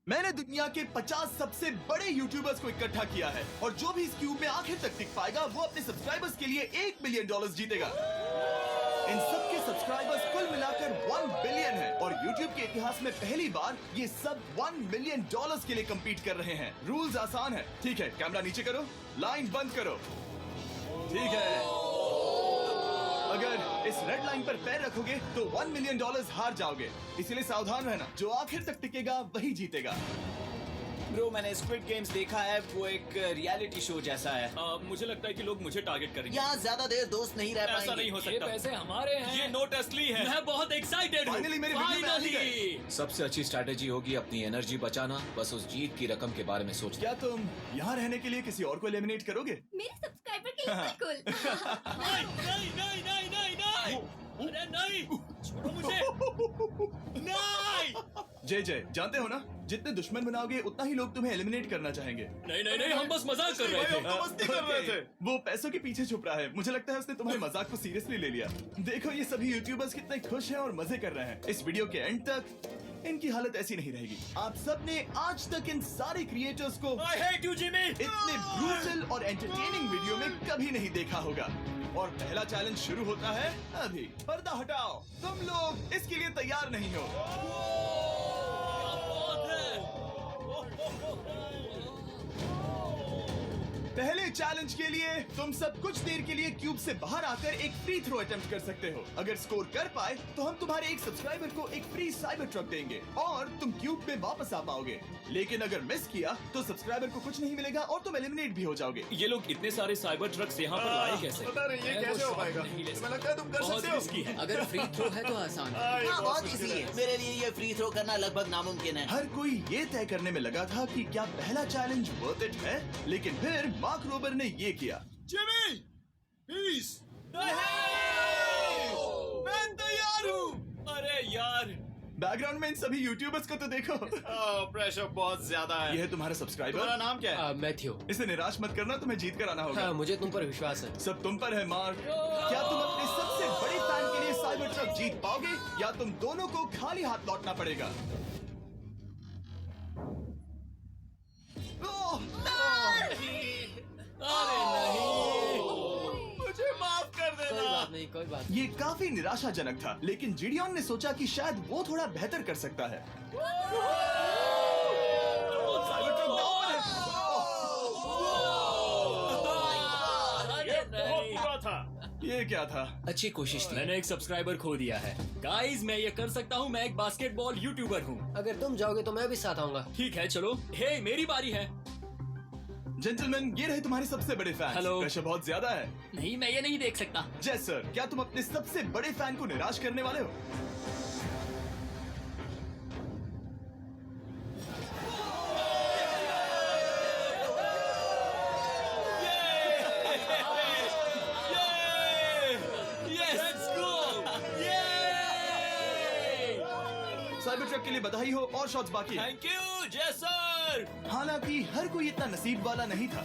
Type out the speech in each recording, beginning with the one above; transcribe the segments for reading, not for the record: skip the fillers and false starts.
मैंने दुनिया के 50 सबसे बड़े यूट्यूबर्स को इकट्ठा किया है और जो भी इस क्यूब में आखिर तक टिक पाएगा वो अपने सब्सक्राइबर्स के लिए $1 बिलियन जीतेगा। इन सब के सब्सक्राइबर्स कुल मिलाकर 1 बिलियन है और YouTube के इतिहास में पहली बार ये सब $1 मिलियन के लिए कम्पीट कर रहे हैं। रूल्स आसान है, ठीक है? कैमरा नीचे करो, लाइन बंद करो, ठीक है? अगर इस रेड लाइन पर पैर रखोगे तो $1 मिलियन हार जाओगे, इसीलिए सावधान रहना। जो आखिर तक टिकेगा वही जीतेगा। ब्रो, मैंने स्क्विड गेम्स देखा है, वो एक रियलिटी शो जैसा है। मुझे लगता है कि लोग मुझे टारगेट करेंगे। यहाँ ज्यादा देर दोस्त नहीं रह पाएंगे। ऐसा नहीं हो ये सकता। पैसे हमारे हैं। ये नोट असली है। मैं बहुत एक्साइटेड हूँ। Finally मेरे वीडियो में आ ही गए। सबसे अच्छी स्ट्रैटेजी होगी अपनी एनर्जी बचाना, बस उस जीत की रकम के बारे में सोचना। क्या तुम यहाँ रहने के लिए किसी और को एलिमिनेट करोगे? मेरे सब्सक्राइबर के लिए बिल्कुल। नहीं नहीं नहीं नहीं नहीं नहीं, अरे नहीं, छोड़ो मुझे। नहीं जय जानते हो ना, जितने दुश्मन बनाओगे उतना ही लोग तुम्हें एलिमिनेट करना चाहेंगे। नहीं नहीं नहीं, हम बस मजाक कर रहे थे। मस्ती कर रहे थे। वो पैसों के पीछे छुप रहा है। मुझे लगता है उसने तुम्हारे मजाक को सीरियसली ले लिया। देखो ये सभी यूट्यूबर्स कितने खुश हैं और मजे कर रहे हैं। इस वीडियो के एंड तक इनकी हालत ऐसी नहीं रहेगी। आप सब ने आज तक इन सारे क्रिएटर्स को I hate you, Jimmy। इतने ब्रूटल और एंटरटेनिंग वीडियो में कभी नहीं देखा होगा। और पहला चैलेंज शुरू होता है अभी। पर्दा हटाओ, तुम लोग इसके लिए तैयार नहीं हो। पहले चैलेंज के लिए तुम सब कुछ देर के लिए क्यूब से बाहर आकर एक फ्री थ्रो अटेम्प्ट कर सकते हो। अगर स्कोर कर पाए तो हम तुम्हारे एक सब्सक्राइबर को एक फ्री साइबर ट्रक देंगे और तुम क्यूब में वापस आ पाओगे। लेकिन अगर मिस किया तो सब्सक्राइबर को कुछ नहीं मिलेगा और तुम एलिमिनेट भी हो जाओगे। ये लोग इतने सारे साइबर ट्रक्स यहाँ पर लाए कैसे? मैं वो शॉट नहीं ले सकता। लगता है तुम कर बहुत सकते हो। रिस्की है। अगर फ्री थ्रो है तो आसान है। हाँ, बहुत इजी है। मेरे लिए ये फ्री थ्रो करना लगभग नामुमकिन है। हर कोई ये तय करने में लगा था कि क्या पहला चैलेंज वर्थ इट है, लेकिन फिर मार्क रोबर ने ये किया। Jimmy, please. मैं तैयार हूँ। अरे यार, बैकग्राउंड में इन सभी यूट्यूबर्स को तो देखो। प्रेशर बहुत ज्यादा है। ये है तुम्हारा सब्सक्राइबर। तुम्हारा नाम क्या है? मैथ्यू। इसे निराश मत करना, तुम्हें जीत कर आना होगा। हाँ, मुझे तुम पर विश्वास है। सब तुम पर है मार्क। क्या तुम अपने सबसे बड़े फैन के लिए साइबर ट्रक जीत पाओगे या तुम दोनों को खाली हाथ लौटना पड़ेगा? अरे नहीं, मुझे माफ कर कोई देना। बात नहीं, कोई बात ये काफी निराशाजनक था, लेकिन जिडियन ने सोचा कि शायद वो थोड़ा बेहतर कर सकता है। साइबर ट्रक दांव पर नहीं। अरे नहीं। बुरा था। है। ये क्या था? अच्छी कोशिश थी। मैंने एक सब्सक्राइबर खो दिया है। गाइस, मैं ये कर सकता हूँ। मैं एक बास्केटबॉल यूट्यूबर हूँ। अगर तुम जाओगे तो मैं भी साथ आऊंगा। ठीक है, चलो। हे, मेरी बारी है। जेंटलमैन, ये रहे तुम्हारे सबसे बड़े फैन। हेलो। प्रेशर बहुत ज्यादा है। नहीं, मैं ये नहीं देख सकता। जय सर, क्या तुम अपने सबसे बड़े फैन को निराश करने वाले हो? साइबर ट्रक के लिए बधाई हो और शॉट्स बाकी हैं। थैंक यू जय सर। हालांकि हर कोई इतना नसीब वाला नहीं था।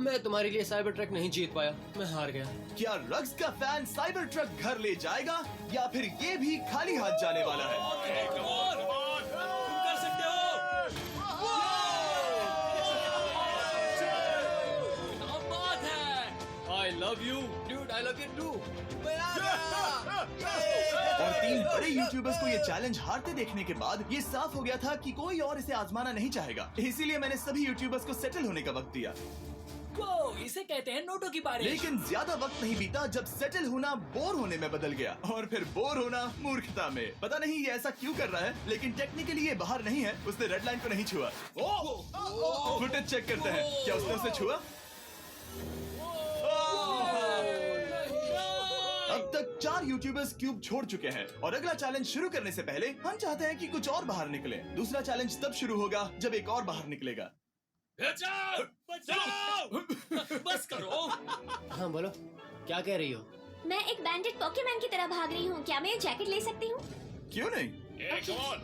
मैं तुम्हारे लिए साइबर ट्रक नहीं जीत पाया। मैं हार गया। क्या रग्स का फैन साइबर ट्रक घर ले जाएगा या फिर ये भी खाली हाथ जाने वाला है? तुम कर सकते हो। क्या बात है। I love you, dude. I love you too. और 3 बड़े यूट्यूबर्स को ये चैलेंज हारते देखने के बाद ये साफ हो गया था कि कोई और इसे आजमाना नहीं चाहेगा। इसीलिए मैंने सभी यूट्यूबर्स को सेटल होने का वक्त दिया। इसे कहते हैं नोटों की बारिश। लेकिन ज्यादा वक्त नहीं बीता जब सेटल होना बोर होने में बदल गया और फिर बोर होना मूर्खता में। पता नहीं ये ऐसा क्यों कर रहा है, लेकिन टेक्निकली ये बाहर नहीं है। उसने रेड लाइन को नहीं छुआ। फुटेज चेक करते हैं, क्या उसने उसे छुआ? अब तक 4 यूट्यूबर्स क्यूब छोड़ चुके हैं और अगला चैलेंज शुरू करने से पहले हम चाहते हैं कि कुछ और बाहर निकले। दूसरा चैलेंज तब शुरू होगा जब एक और बाहर निकलेगा। बचाओ, बचाओ। बस करो। हाँ, बोलो, क्या कह रही हो? मैं एक बैंडेड पॉकेमैन की तरह भाग रही हूँ। क्या मैं ये जैकेट ले सकती हूँ? क्यों नहीं? Hey, come on.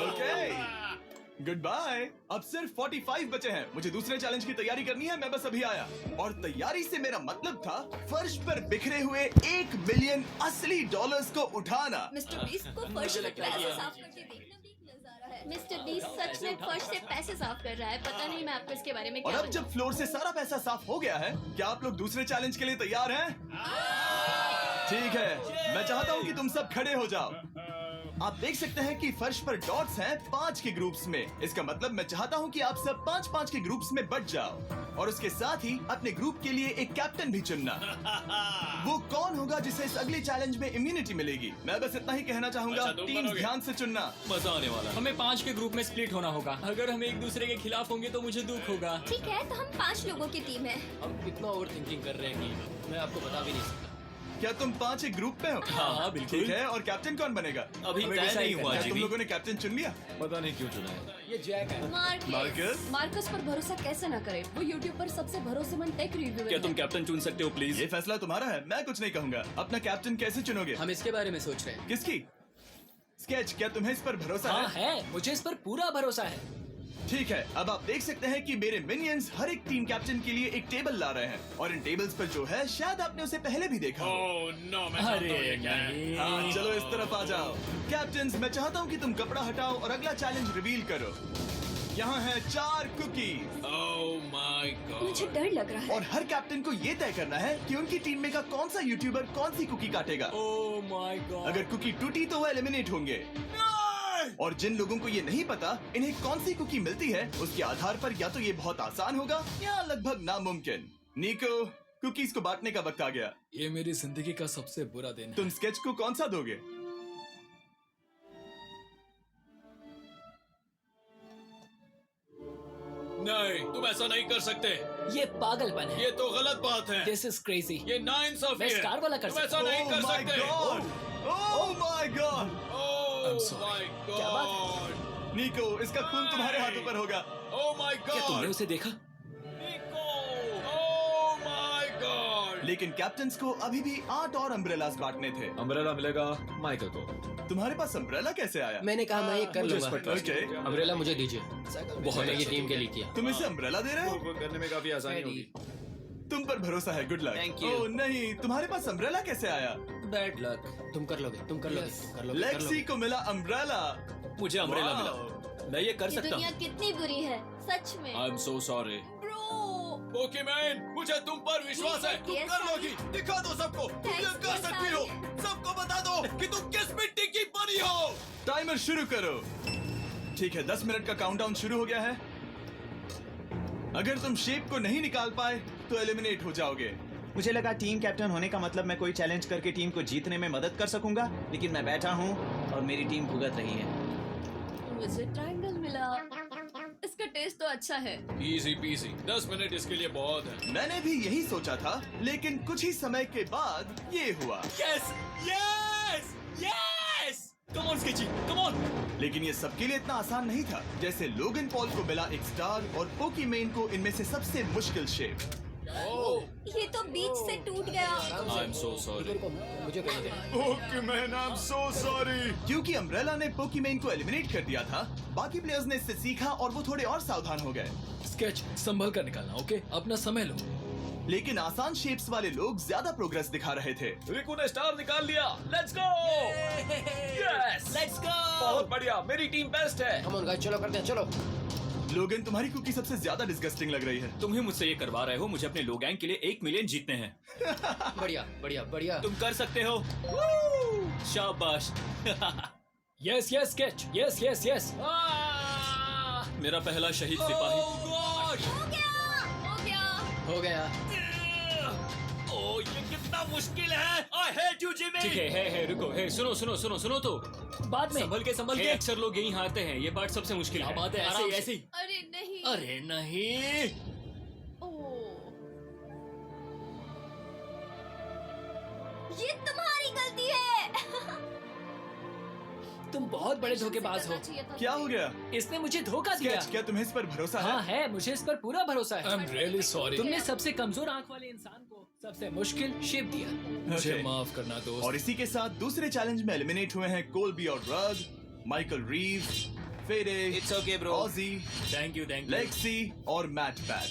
Okay, good bye. अब सिर्फ 45 बचे हैं। मुझे दूसरे चैलेंज की तैयारी करनी है। मैं बस अभी आया। और तैयारी से मेरा मतलब था फर्श पर बिखरे हुए 1 मिलियन असली डॉलर्स को उठाना। मिस्टर बीस्ट को फर्श से पैसे साफ करके देखना भी एक नजारा है। मिस्टर बीस्ट सच में फर्श से पैसे साफ कर रहा है। पता नहीं मैं आपको इसके बारे में और क्या अब जब फ्लोर से सारा पैसा साफ हो गया है, क्या आप लोग दूसरे चैलेंज के लिए तैयार हैं? ठीक है, मैं चाहता हूँ कि तुम सब खड़े हो जाओ। आप देख सकते हैं कि फर्श पर डॉट्स हैं 5 के ग्रुप्स में। इसका मतलब मैं चाहता हूँ कि आप सब 5-5 के ग्रुप्स में बट जाओ और उसके साथ ही अपने ग्रुप के लिए एक कैप्टन भी चुनना। वो कौन होगा जिसे इस अगले चैलेंज में इम्यूनिटी मिलेगी? मैं बस इतना ही कहना चाहूंगा, अच्छा, तुम टीम्स बनोगे। ध्यान से चुनना। मजा आने वाला है। हमें 5 के ग्रुप में स्प्लिट होना होगा। अगर हम एक दूसरे के खिलाफ होंगे तो मुझे दुख होगा। ठीक है, तो हम 5 लोगों की टीम है। हम इतना ओवर थिंकिंग कर रहे हैं कि मैं आपको बता भी नहीं सकता। क्या तुम 5 एक ग्रुप में हो? हाँ, बिल्कुल। ठीक है, और कैप्टन कौन बनेगा? अभी हमें तय decide नहीं करना हुआ क्या तुम जिमी। लोगों ने कैप्टन चुन लिया? पता नहीं क्यों चुना है। ये जैक है। मार्कस? मार्कस पर भरोसा कैसे ना करें? वो यूट्यूब पर सबसे भरोसेमंद टेक रिव्यूअर क्या है। तुम कैप्टन चुन सकते हो प्लीज? ये फैसला तुम्हारा है, मैं कुछ नहीं कहूंगा। अपना कैप्टन कैसे चुनोगे? हम इसके बारे में सोच रहे हैं। किसकी? स्केच, क्या तुम्हें इस पर भरोसा हाँ है? है, मुझे इस पर पूरा भरोसा है। ठीक है, अब आप देख सकते हैं कि मेरे मिनियंस हर एक टीम कैप्टन के लिए एक टेबल ला रहे हैं और इन टेबल्स पर जो है शायद आपने उसे पहले भी देखा हो। ओह नो, मैं जानता हूँ ये क्या है। हाँ, चलो इस तरफ आ जाओ। कैप्टन्स, मैं चाहता हूँ कि तुम कपड़ा हटाओ और अगला चैलेंज रिवील करो। यहाँ है 4 कुकीज ओह माय गॉड। मुझे डर लग रहा है। और हर कैप्टन को ये तय करना है कि उनकी टीम में का कौन सा यूट्यूबर कौन सी कुकी काटेगा। Oh my God. अगर कुकी टूटी तो वो एलिमिनेट होंगे और जिन लोगों को ये नहीं पता इन्हें कौन सी कुकी मिलती है, उसके आधार पर या तो ये बहुत आसान होगा या लगभग नामुमकिन। निको, कुकीज को बांटने का वक्त आ गया। ये मेरी जिंदगी का सबसे बुरा दिन है। तुम स्केच को कौन सा दोगे? नहीं, तुम ऐसा नहीं कर सकते। ये पागलपन है। ये तो गलत बात है। This is crazy. ये नाइंसाफी मैं है। स्टार वाला कर तुम ऐसा सकता नहीं कर Oh my सकते। God! Oh my God! Oh I'm sorry. My क्या बात है? गॉड। निको, इसका खून तुम्हारे हाथों पर होगा। Oh my God. क्या तुमने उसे देखा? निको, ओह माय गॉड। लेकिन कैप्टन्स को अभी भी 8 और अम्ब्रेलास बांटने थे। अम्ब्रेला मिलेगा माइकल को। तुम्हारे पास अम्ब्रेला कैसे आया? मैंने कहा मैं ये कर मुझे इस लूंगा। पर trust Okay. है। अम्ब्रेला मुझे दीजिए। बहुत ये टीम के लिए किया। तुम इसे अम्ब्रेला दे रहे हो? वो करने में काफी आसानी होगी। तुम पर भरोसा है, गुड लक। Thank you. ओह नहीं, तुम्हारे पास अम्ब्रेला कैसे आया? Bad luck. तुम कर लोगे, तुम कर लोगे, कर लोगे, कर लेक्सी लोगे। को मिला अम्ब्रेला। मुझे अम्ब्रेला Wow. मिला। मैं ये कर ये सकता दुनिया हूँ। कितनी बुरी है, सच में। I am so sorry. Bro, Pokemon, मुझे तुम पर विश्वास है। तुम Yes, कर लोगी। दिखा दो सबको। तुम ये Thanks, कर yes, सकती हो। सबको बता दो कि तुम किस मिट्टी की बनी हो। टाइमर शुरू करो। ठीक है, 10 मिनट का काउंटडाउन शुरू हो गया है। अगर तुम शेप को नहीं निकाल पाए तो एलिमिनेट हो जाओगे। मुझे लगा टीम कैप्टन होने का मतलब मैं कोई चैलेंज करके टीम को जीतने में मदद कर सकूंगा, लेकिन मैं बैठा हूँ और मेरी टीम भुगत रही है। मुझे ट्रायंगल मिला। इसका टेस्ट तो अच्छा है। Easy PC. 10 मिनट इसके लिए बहुत है। मैंने भी यही सोचा था, लेकिन कुछ ही समय के बाद ये हुआ। Yes yes yes. Come on sketchy, come on. लेकिन ये सबके लिए इतना आसान नहीं था। जैसे लोगन पॉल को मिला एक स्टार और पोकीमेन को इनमें से सबसे मुश्किल शेप। ये तो बीच से टूट गया। आई एम सो सॉरी। मुझे कहने दे। Pokémon, I am so sorry. क्योंकि अम्ब्रेला ने पोकीमेन को एलिमिनेट कर दिया था, बाकी प्लेयर्स ने इससे सीखा और वो थोड़े और सावधान हो गए। स्केच संभल कर निकालना, ओके? अपना समय लो। लेकिन आसान शेप्स वाले लोग ज्यादा प्रोग्रेस दिखा रहे थे। रिकू ने स्टार निकाल लिया। Let's go. Yes, let's go. बहुत बढ़िया। मेरी टीम बेस्ट है। कम ऑन गाइस, चलो करते हैं, चलो। लोगन, तुम्हारी कुकी सबसे ज्यादा डिस्गस्टिंग लग रही है। तुम ही मुझसे ये करवा रहे हो। मुझे अपने लो गैंग के लिए 1 मिलियन जीतने हैं। बढ़िया, बढ़िया, बढ़िया। तुम कर सकते हो। शाबाश। Yes yes sketch, yes yes yes. मेरा पहला शहीद सिपाही। हो गया। हो गया। ओह, ये कितना मुश्किल है। I hate you Jimmy. ठीक है, रुको, है, सुनो, सुनो, सुनो, सुनो तो। बाद में संभल के अक्सर लोग यहीं हारते हैं। ये पार्ट सबसे मुश्किल है। बात है, ऐसे ही, ऐसे ही। अरे नहीं। अरे नहीं। ओह, ये तुम्हारी गलती है। तुम बहुत बड़े धोखेबाज हो। करना चाहिए था। क्या हो गया? इसने मुझे धोखा दिया। स्केच, क्या तुम्हें इस पर भरोसा है? हाँ है, मुझे इस पर पूरा भरोसा आई है। Am really sorry. तुमने सबसे कमजोर आंख वाले इंसान को सबसे मुश्किल शेप दिया। मुझे Okay. माफ करना दोस्त। और इसी के साथ दूसरे चैलेंज में एलिमिनेट हुए हैं कोलबी और रग, माइकल रीव्स, फेरे, It's okay, bro. ऑजी, थैंक यू लेक्सी और मैट पैट।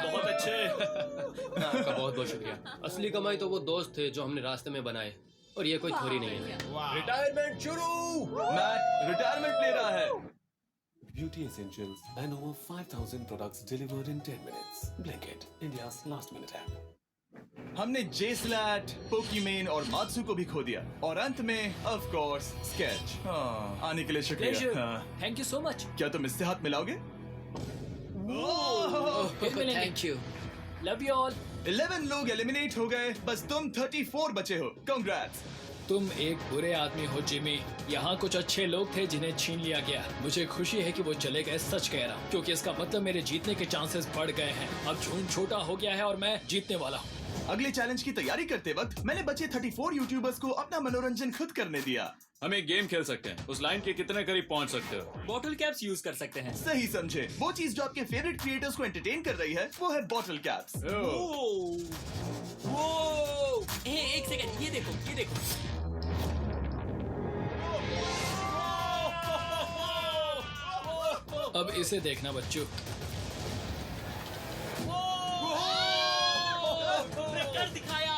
बहुत अच्छे। आपका बहुत बहुत शुक्रिया। असली कमाई तो वो दोस्त थे जो हमने रास्ते में बनाए, और ये कोई थोड़ी नहीं है। रिटायरमेंट शुरू। मैट रिटायरमेंट ले रहा है। Beauty essentials and over 5,000 products delivered in 10 minutes. Blinkit, India's last minute app. हमने जेसलैट, पोकीमेन और मात्सु को भी खो दिया और अंत में ऑफ कोर्स स्केच। आने के लिए शुक्रिया। हाँ। Thank you so much. क्या तुम इससे हाथ मिलाओगे? Thank you. Love you all. 11 लोग एलिमिनेट हो गए, बस तुम 34 बचे हो। कांग्रेट्स। तुम एक बुरे आदमी हो जिमी। यहाँ कुछ अच्छे लोग थे जिन्हें छीन लिया गया। मुझे खुशी है कि वो चले गए, सच कह रहा हूँ, क्योंकि इसका मतलब मेरे जीतने के चांसेस बढ़ गए हैं। अब झुंड छोटा हो गया है और मैं जीतने वाला हूँ। अगले चैलेंज की तैयारी करते वक्त मैंने बचे 34 यूट्यूबर्स को अपना मनोरंजन खुद करने दिया। हम एक गेम खेल सकते हैं। उस लाइन के कितने करीब पहुंच सकते हो? बॉटल कैप्स यूज कर सकते हैं। सही समझे। वो चीज जो आपके फेवरेट क्रिएटर्स को एंटरटेन कर रही है वो है बॉटल कैप्स। एक सेकंड, ये देखो, ये देखो। अब इसे देखना बच्चों। कर दिखाया।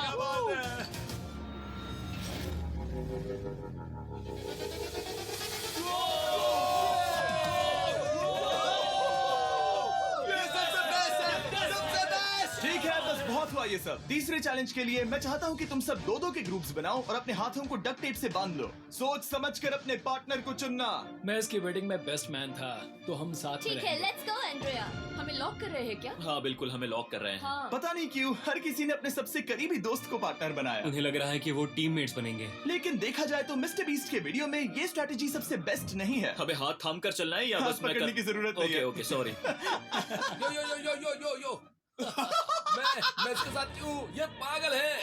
ठीक है, बस बहुत हुआ ये सब। तीसरे चैलेंज के लिए मैं चाहता हूँ कि तुम सब दो के ग्रुप्स बनाओ और अपने हाथों को डक्ट टेप से बांध लो। सोच समझकर अपने पार्टनर को चुनना। मैं इसकी वेडिंग में बेस्ट मैन था, तो हम साथ में ठीक है, रहेंगे। Let's go Andrea. हमें लॉक कर रहे हैं क्या? हाँ बिल्कुल, हमें लॉक कर रहे हैं। हाँ। पता नहीं क्यों हर किसी ने अपने सबसे करीबी दोस्त को पार्टनर बनाया। उन्हें लग रहा है कि वो टीममेट्स बनेंगे। लेकिन देखा जाए तो मिस्टर बीस्ट के वीडियो में ये स्ट्रेटेजी सबसे बेस्ट नहीं है। हमें हाथ थाम कर चलना है या हाथ बस मैं पकड़ने की जरूरत नहीं है। Okay sorry. यो यो यो यो यो यो यो मैं इसके साथ क्यों? ये पागल है।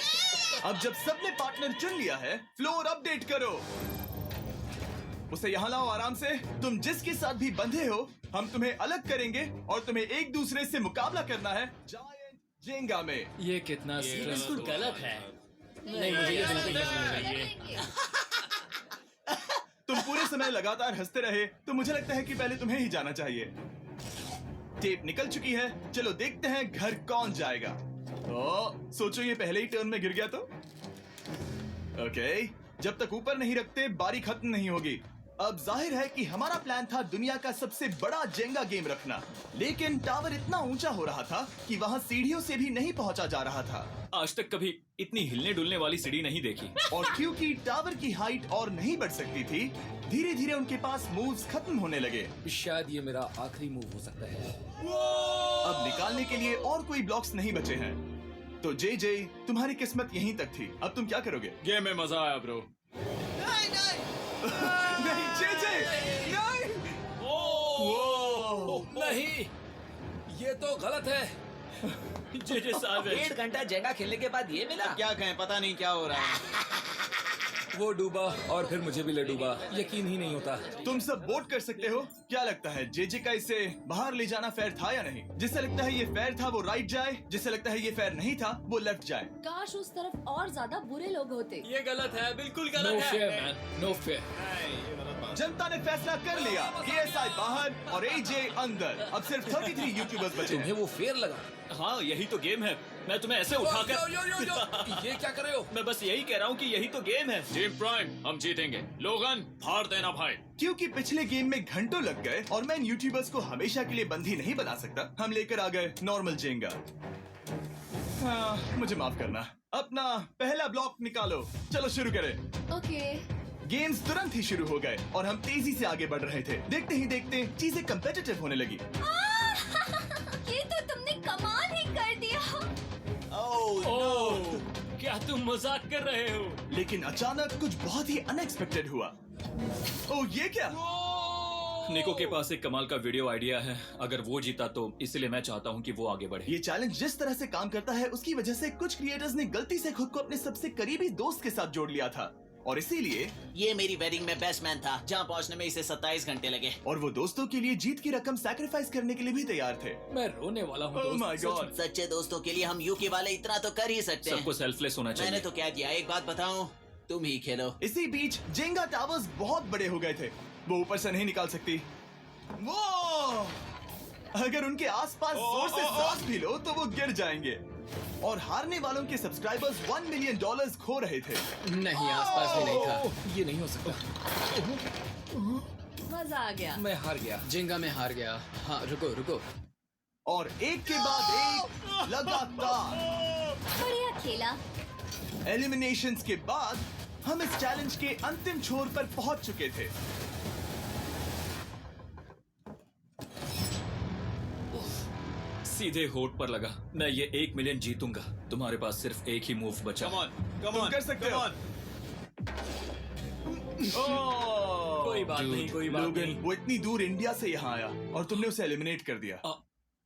अब जब सबने पार्टनर चुन लिया है, फ्लोर अपडेट करो। उसे यहाँ लाओ आराम से। तुम जिसके साथ भी बंधे हो, हम तुम्हें अलग करेंगे और तुम्हें एक दूसरे से मुकाबला करना है जायंट जेंगा में। ये कितना बिल्कुल स्ट्रेसफुल। गलत है। नहीं, मुझे ये बिल्कुल नहीं चाहिए। तुम पूरे समय लगातार हंसते रहे, तो मुझे लगता है कि पहले तुम्हें ही जाना चाहिए। टेप निकल चुकी है, चलो देखते हैं घर कौन जाएगा। सोचो ये पहले ही टर्न में गिर गया तो। ओके, जब तक ऊपर नहीं रखते बारी खत्म नहीं होगी। अब जाहिर है कि हमारा प्लान था दुनिया का सबसे बड़ा जेंगा गेम रखना, लेकिन टावर इतना ऊंचा हो रहा था कि वहाँ सीढ़ियों से भी नहीं पहुँचा जा रहा था। आज तक कभी इतनी हिलने डुलने वाली सीढ़ी नहीं देखी। और क्योंकि टावर की हाइट और नहीं बढ़ सकती थी, धीरे धीरे उनके पास मूव्स खत्म होने लगे। शायद ये मेरा आखिरी मूव हो सकता है। अब निकालने के लिए और कोई ब्लॉक्स नहीं बचे हैं। तो जे तुम्हारी किस्मत यहीं तक थी। अब तुम क्या करोगे? गेम में मजा आया ब्रो। नहीं जे नहीं। नहीं, ये तो गलत है। जे साहब 1.5 घंटा जेंगा खेलने के बाद ये मिला। क्या कहें, पता नहीं क्या हो रहा है। वो डूबा और फिर मुझे भी ले डूबा। यकीन ही नहीं होता। तुम सब वोट कर सकते हो। क्या लगता है जे का इसे बाहर ले जाना फेयर था या नहीं? जिसे लगता है ये फेयर था वो राइट जाए, जिसे लगता है ये फेयर नहीं था वो लेफ्ट जाए। काश उस तरफ और ज्यादा बुरे लोग होते। ये गलत है, बिल्कुल नो गलत फेयर है। Man, no fair. जनता ने फैसला कर लिया। KSI बाहर और AJ अंदर। अब सिर्फ 33 यूट्यूबर्स बचे तुम्हें हैं। वो फेयर लगा? हाँ यही तो गेम है। मैं तुम्हें ऐसे यो, उठाकर यो, यो, यो, ये क्या कर रहे हो? मैं बस यही कह रहा हूँ कि यही तो गेम है। टीम प्राइम, हम जीतेंगे। लोगन, फाड़ देना भाई। क्योंकि पिछले गेम में घंटों लग गए और मैं इन यूट्यूबर्स को हमेशा के लिए बंदी नहीं बना सकता, हम लेकर आ गए नॉर्मल जेंगा। हाँ, मुझे माफ करना। अपना पहला ब्लॉक निकालो। चलो शुरू करें। ओके। गेम्स तुरंत ही शुरू हो गए और हम तेजी से आगे बढ़ रहे थे। देखते ही देखते चीजें कम्पिटिटिव होने लगी। ये तो तुमने कमाल ही कर दिया। ओह, क्या तुम मजाक कर रहे हो? लेकिन अचानक कुछ बहुत ही अनएक्सपेक्टेड हुआ। ओह, ये क्या? निको के पास एक कमाल का वीडियो आइडिया है। अगर वो जीता तो इसलिए मैं चाहता हूँ कि वो आगे बढ़े। ये चैलेंज जिस तरह से काम करता है उसकी वजह से कुछ क्रिएटर्स ने गलती से खुद को अपने सबसे करीबी दोस्त के साथ जोड़ लिया था और इसीलिए ये मेरी वेडिंग में बेस्ट मैन था, जहाँ पहुँचने में इसे 27 घंटे लगे। और वो दोस्तों के लिए जीत की रकम सैक्रिफाइस करने के लिए भी तैयार थे। मैं रोने वाला हूँ ओह दोस्त, माय सच गॉड। में। सच्चे दोस्तों के लिए हम यूके वाले इतना तो कर ही सकते सबको हैं। सेल्फलेस होना मैंने चाहिए। तो क्या दिया, एक बात बताऊं, तुम ही खेलो। इसी बीच जेंगा टावर्स बहुत बड़े हो गए थे, वो ऊपर से नहीं निकाल सकती। वो अगर उनके आसपास जोर से सांस भी लो तो वो गिर जाएंगे। और हारने वालों के सब्सक्राइबर्स $1 मिलियन खो रहे थे। नहीं, आसपास भी नहीं था। ये नहीं हो सकता। मजा आ गया। मैं हार गया। जिंगा में हार गया। हाँ, रुको रुको। और एक के बाद एक लगातार बढ़िया खेला। एलिमिनेशंस के बाद हम इस चैलेंज के अंतिम छोर पर पहुंच चुके थे। सीधे होठ पर लगा। मैं ये 1 मिलियन जीतूंगा। तुम्हारे पास सिर्फ एक ही मूव बचा। तुम कर सकते हो। कोई बात नहीं, कोई बात लोगन, नहीं। वो इतनी दूर इंडिया से यहाँ आया और तुमने उसे एलिमिनेट कर दिया।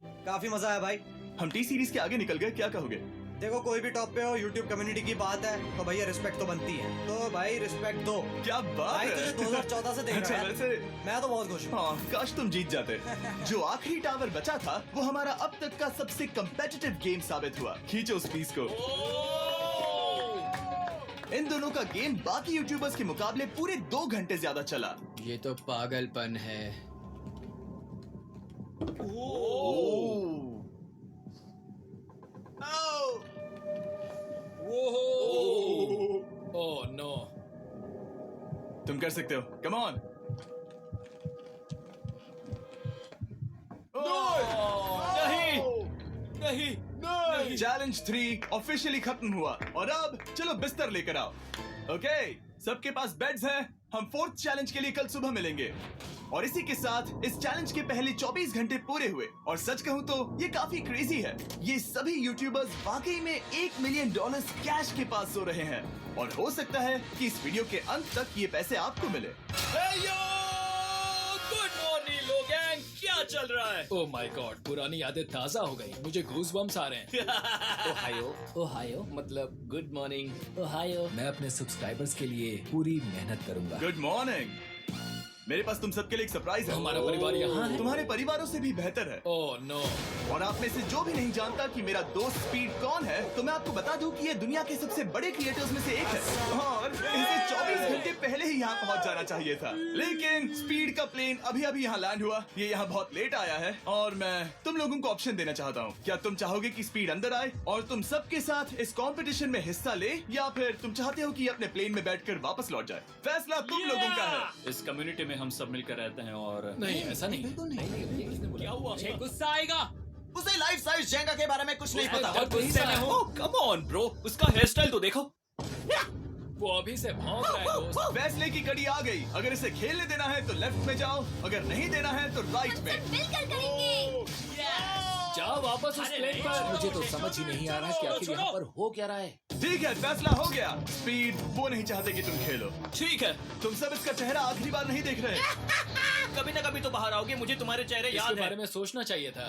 काफी मजा आया भाई। हम टी सीरीज के आगे निकल गए, क्या कहोगे? देखो, कोई भी टॉप पे हो, यूट्यूब कम्युनिटी की बात है तो भैया रिस्पेक्ट तो बनती है। तो भाई रिस्पेक्ट दो। क्या बात भाई है। तुझे 2014 से देख अच्छा, रहा है। वैसे मैं तो बहुत खुश हूँ। हाँ, काश तुम जीत जाते। जो आखिरी टावर बचा था वो हमारा अब तक का सबसे कम्पेटिटिव गेम साबित हुआ। खींचो उस पीस को। इन दोनों का गेम बाकी यूट्यूबर्स के मुकाबले पूरे 2 घंटे ज्यादा चला। ये तो पागलपन है। Oh no. तुम कर सकते हो, कम ऑन। नहीं। चैलेंज 3 ऑफिशियली खत्म हुआ और अब चलो बिस्तर लेकर आओ। ओके, सबके पास बेड्स हैं। हम 4th चैलेंज के लिए कल सुबह मिलेंगे। और इसी के साथ इस चैलेंज के पहले 24 घंटे पूरे हुए। और सच कहूं तो ये काफी क्रेजी है। ये सभी यूट्यूबर्स वाकई में $1 मिलियन कैश के पास सो रहे हैं। और हो सकता है कि इस वीडियो के अंत तक ये पैसे आपको मिले। गुड मॉर्निंग लोगैंग, क्या चल रहा है? ओह माय गॉड, पुरानी यादें ताजा हो गई। मुझे गूज़बम्प्स आ रहे हैं। ओहायो। ओहायो मतलब गुड मॉर्निंग। ओहायो। मैं अपने सब्सक्राइबर्स के लिए पूरी मेहनत करूंगा। Good morning. मेरे पास तुम सबके लिए एक सरप्राइज है। हमारा परिवार यहाँ है। तुम्हारे परिवारों से भी बेहतर है। Oh no. और आप में से जो भी नहीं जानता कि मेरा दोस्त स्पीड कौन है, तो मैं आपको बता दूं कि ये दुनिया के सबसे बड़े क्रिएटर्स में से एक है। और इसे 24 घंटे पहले ही यहाँ पहुँच जाना चाहिए था। लेकिन स्पीड का प्लेन अभी अभी यहाँ लैंड हुआ। ये यहाँ बहुत लेट आया है और मैं तुम लोगों को ऑप्शन देना चाहता हूँ। क्या तुम चाहोगे कि स्पीड अंदर आए और तुम सबके साथ इस कंपटीशन में हिस्सा ले, या फिर तुम चाहते हो कि अपने प्लेन में बैठकर वापस लौट जाए? फैसला तुम लोगों का है। इस कम्युनिटी में हम सब मिलकर रहते हैं और नहीं, ऐसा नहीं। क्या हुआ? मुझे गुस्सा आएगा। उसे लाइफ साइज जेंगा के बारे में कुछ नहीं पता। बहुत गुस्से में हूँ। कम ऑन ब्रो, उसका हेयर स्टाइल तो देखो। वो अभी से भौंक रहा है दोस्त। फैसले की कड़ी आ गई। अगर इसे खेलने देना है तो लेफ्ट में जाओ, अगर नहीं देना है तो राइट में। मिलकर करेंगे। जाओ वापस उस प्लेन पर। मुझे तो समझ ही नहीं आ रहा कि आखिर यहाँ पर हो क्या रहा है। ठीक है, फैसला हो गया। स्पीड वो नहीं चाहते कि तुम खेलो। ठीक है, तुम सब इसका चेहरा आखिरी बार नहीं देख रहे। कभी ना कभी तो बाहर आओगे, मुझे तुम्हारे चेहरे इसके याद है। बारे में सोचना चाहिए था।